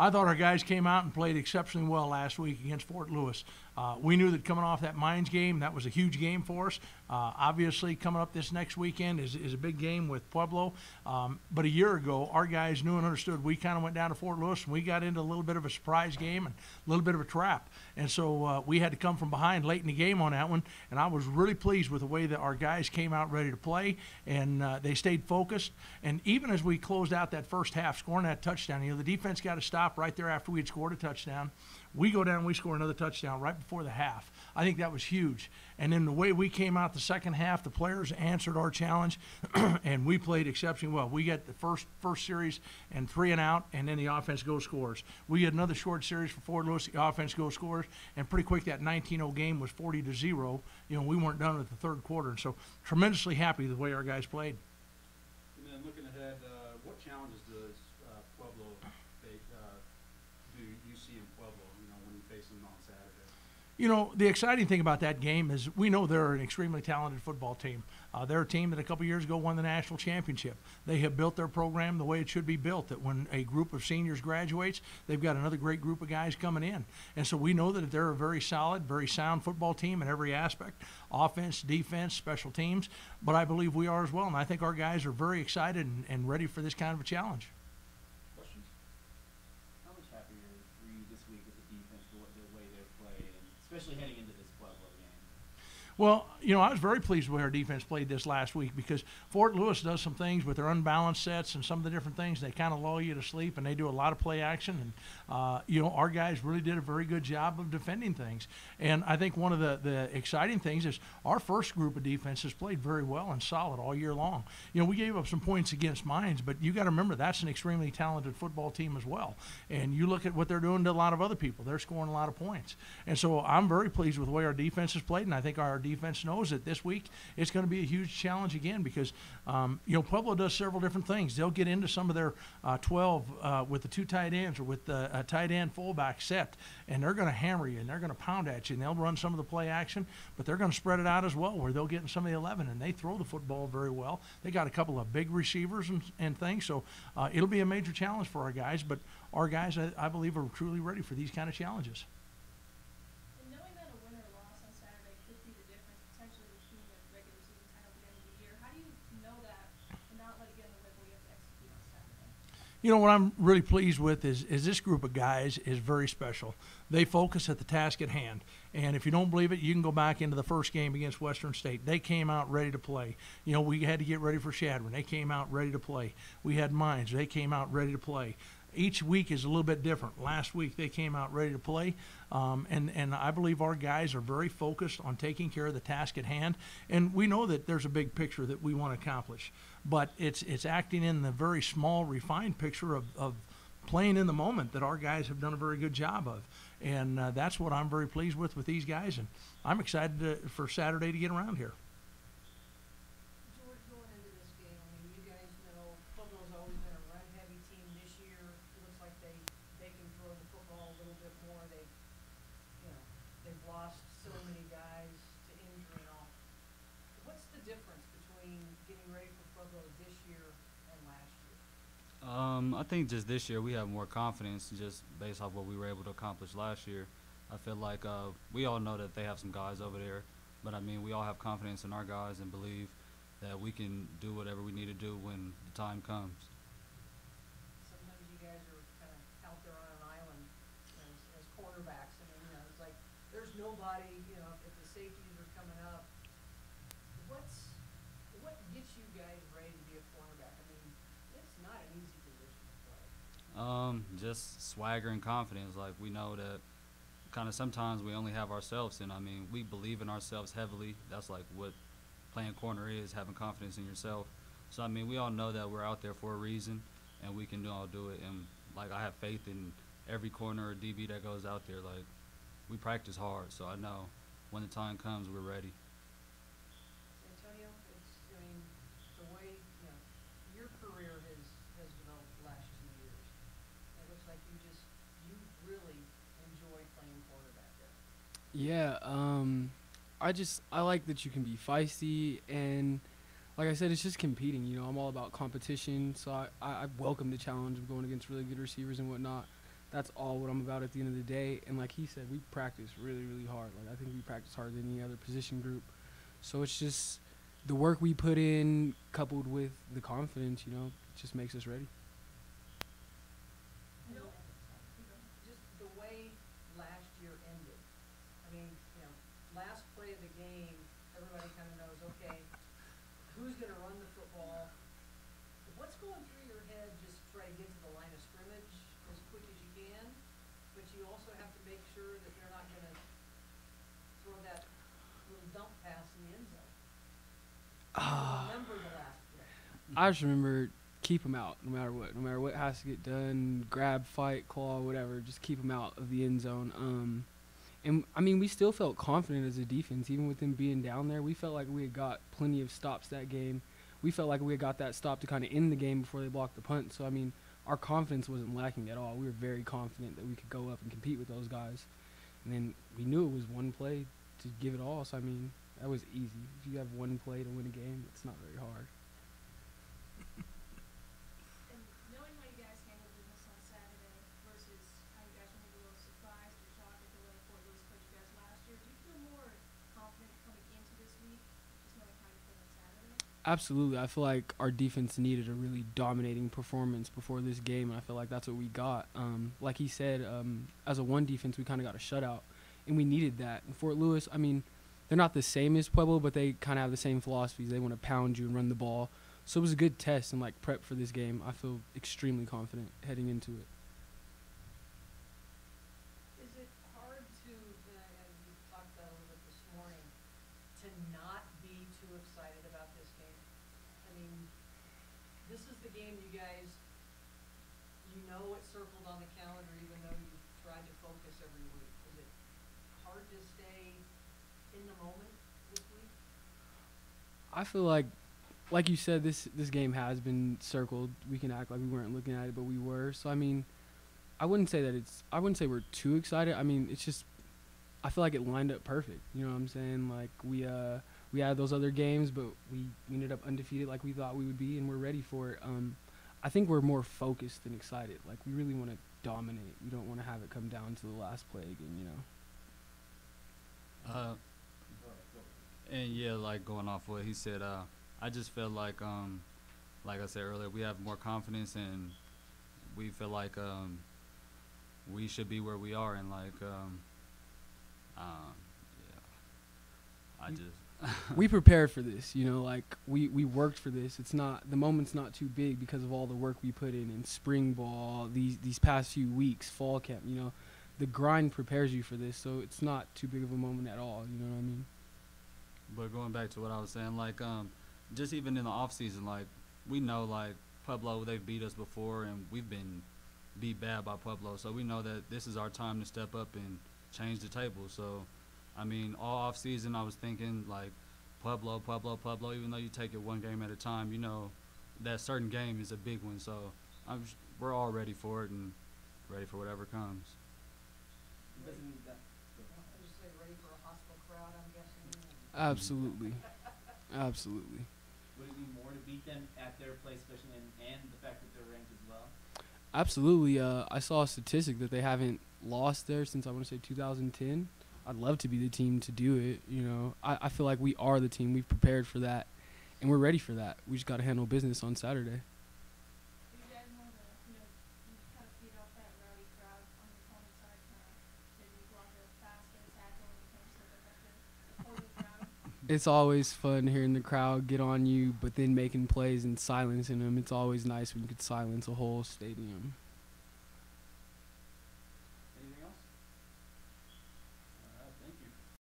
I thought our guys came out and played exceptionally well last week against Fort Lewis. We knew that coming off that Mines game, that was a huge game for us. Obviously, coming up this next weekend is a big game with Pueblo. But a year ago, our guys knew and understood. We kind of went down to Fort Lewis, and we got into a little bit of a surprise game and a little bit of a trap. And so we had to come from behind late in the game on that one. And I was really pleased with the way that our guys came out ready to play, and they stayed focused. And even as we closed out that first half, scoring that touchdown, the defense got to stop right there after we had scored a touchdown. We go down and we score another touchdown right before the half. I think that was huge. And then the way we came out the second half, the players answered our challenge, and we played exceptionally well. We got the first series and 3 and out, and then the offense goes scores. We had another short series for Fort Lewis, the offense goes scores, and pretty quick that 19-0 game was 40-0. We weren't done with the third quarter. And so tremendously happy with the way our guys played. And then looking ahead, what challenges does Pueblo do you see in Pueblo, when you face them on Saturday? The exciting thing about that game is we know they're an extremely talented football team. They're a team that a couple years ago won the national championship. They have built their program the way it should be built, that when a group of seniors graduates, they've got another great group of guys coming in. And so we know that they're a very solid, very sound football team in every aspect, offense, defense, special teams. But I believe we are as well, and I think our guys are very excited and ready for this kind of a challenge. Questions? How much happier were you this week with the defense, the way they played, and especially heading into this Pueblo game? Well, I was very pleased with our defense played this last week, because Fort Lewis does some things with their unbalanced sets and some of the different things. They kind of lull you to sleep, and they do a lot of play action. And, our guys really did a very good job of defending things. And I think one of the exciting things is our first group of defenses played very well and solid all year long. We gave up some points against Mines, but you got to remember that's an extremely talented football team as well. And you look at what they're doing to a lot of other people. They're scoring a lot of points. And so I'm very pleased with the way our defense has played, and I think our defense knows that this week it's going to be a huge challenge again, because Pueblo does several different things. They'll get into some of their 12 with the 2 tight ends, or with a tight end fullback Sept, and they're going to hammer you and they're going to pound at you, and they'll run some of the play action, but they're going to spread it out as well, where they'll get in some of the 11, and they throw the football very well. They got a couple of big receivers and things, so it'll be a major challenge for our guys, but our guys, I believe, are truly ready for these kind of challenges. Knowing that a win or loss on Saturday could be the difference potentially between the regular season title at the end of the year, how do you know that and not let it get in the way of what you have to execute on Saturday? What I'm really pleased with is this group of guys is very special. They focus at the task at hand. And if you don't believe it, you can go back into the first game against Western State. They came out ready to play. We had to get ready for Shadron. They came out ready to play. We had Mines. They came out ready to play. Each week is a little bit different. Last week they came out ready to play, and I believe our guys are very focused on taking care of the task at hand. And we know that there's a big picture that we want to accomplish, but it's acting in the very small, refined picture of playing in the moment that our guys have done a very good job of. And that's what I'm very pleased with these guys, and I'm excited for Saturday to get around here. George, going into this game, you guys know Pueblo's always been a run-heavy team. This year, it looks like they can throw the football a little bit more. They've lost so many guys to injury and all. What's the difference between getting ready for Pueblo this year and last year? I think just this year we have more confidence, just based off what we were able to accomplish last year. I feel like we all know that they have some guys over there, but we all have confidence in our guys and believe that we can do whatever we need to do when the time comes. Sometimes you guys are kind of out there on an island as quarterbacks. It's like there's nobody, if the safeties are coming up. What gets you guys ready to be a quarterback? It's not an easy position to play. Just swagger and confidence. Like, we know that kind of sometimes we only have ourselves, and we believe in ourselves heavily. That's like what playing corner is, having confidence in yourself. So we all know that we're out there for a reason, and we can all do it. And like, I have faith in every corner or DB that goes out there. Like, we practice hard, so I know when the time comes, we're ready. Antonio, the way your career has developed the last 2 years. It looks like you really enjoy playing quarterback there. Yeah, I like that you can be feisty, and like I said, it's just competing. I'm all about competition, so I welcome the challenge of going against really good receivers and whatnot. that's all what I'm about at the end of the day. And like he said, we practice really, really hard. Like I think we practice harder than any other position group. So it's just the work we put in coupled with the confidence, it just makes us ready. No, just the way last year ended. I mean, last play of the game, everybody kind of knows, okay, who's going to run the football? What's going through your head? Just try to get to the line of scrimmage as quick as you can, but you also have to make sure that they're not going to throw that little dump pass in the end zone. Remember the last play. I just remember keep them out no matter what. No matter what has to get done, grab, fight, claw, whatever, just keep them out of the end zone. And, I mean, we still felt confident as a defense. Even with them being down there, we felt like we had got plenty of stops that game. We felt like we had got that stop to kind of end the game before they blocked the punt. So, I mean, our confidence wasn't lacking at all. We were very confident that we could go up and compete with those guys. And then we knew it was one play to give it all. So, I mean, that was easy. If you have one play to win a game, it's not very hard. And knowing how you guys handled business on Saturday versus how you guys were maybe a little surprised or shocked at the way Fort Lewis played you guys last year, do you feel more confident coming into this week, just knowing how you played on Saturday? Absolutely. I feel like our defense needed a really dominating performance before this game, and I feel like that's what we got. Like he said, as a one defense, we kind of got a shutout, and we needed that. And Fort Lewis, I mean, they're not the same as Pueblo, but they kind of have the same philosophies. They want to pound you and run the ball. So it was a good test and, like, prep for this game. I feel extremely confident heading into it. Is it hard to, and we talked about it a little bit this morning, to not be too excited about this game? I mean, this is the game you guys, it's circled on the calendar even though you tried to focus every week. Is it hard to stay in the moment this week? I feel like you said, this game has been circled. We can act like we weren't looking at it, but we were. So, I mean, I wouldn't say we're too excited. I mean, it's just, I feel like it lined up perfect. You know what I'm saying? Like, we had those other games, but we ended up undefeated like we thought we would be, and we're ready for it. I think we're more focused than excited. Like, we really want to dominate. We don't want to have it come down to the last play again, And yeah, like going off what he said, I just feel like I said earlier, we have more confidence and we feel like we should be where we are, and like we prepared for this, like we worked for this. It's not, the moment's not too big because of all the work we put in spring ball, these past few weeks, fall camp, the grind prepares you for this, so it's not too big of a moment at all, you know what I mean? But going back to what I was saying, like just even in the off season, like we know like Pueblo, they've beat us before and we've been beat bad by Pueblo, so we know that this is our time to step up and change the table. So I mean, all off season I was thinking like Pueblo, even though you take it one game at a time, that certain game is a big one, so we're all ready for it and ready for whatever comes. Doesn't mean that. I just say ready for a hostile crowd, I'm guessing. Absolutely. Absolutely. Would it be more to beat them at their place, especially and the fact that they're ranked as well? Absolutely. I saw a statistic that they haven't lost there since, I want to say, 2010. I'd love to be the team to do it. I feel like we are the team. We've prepared for that, and we're ready for that. We just got to handle business on Saturday. Do you guys know you kind of feed off that rowdy crowd on the opponent's side, maybe block a pass, get a tackle, and kind of slip up the opposing crowd? It's always fun hearing the crowd get on you, but then making plays and silencing them. It's always nice when you could silence a whole stadium.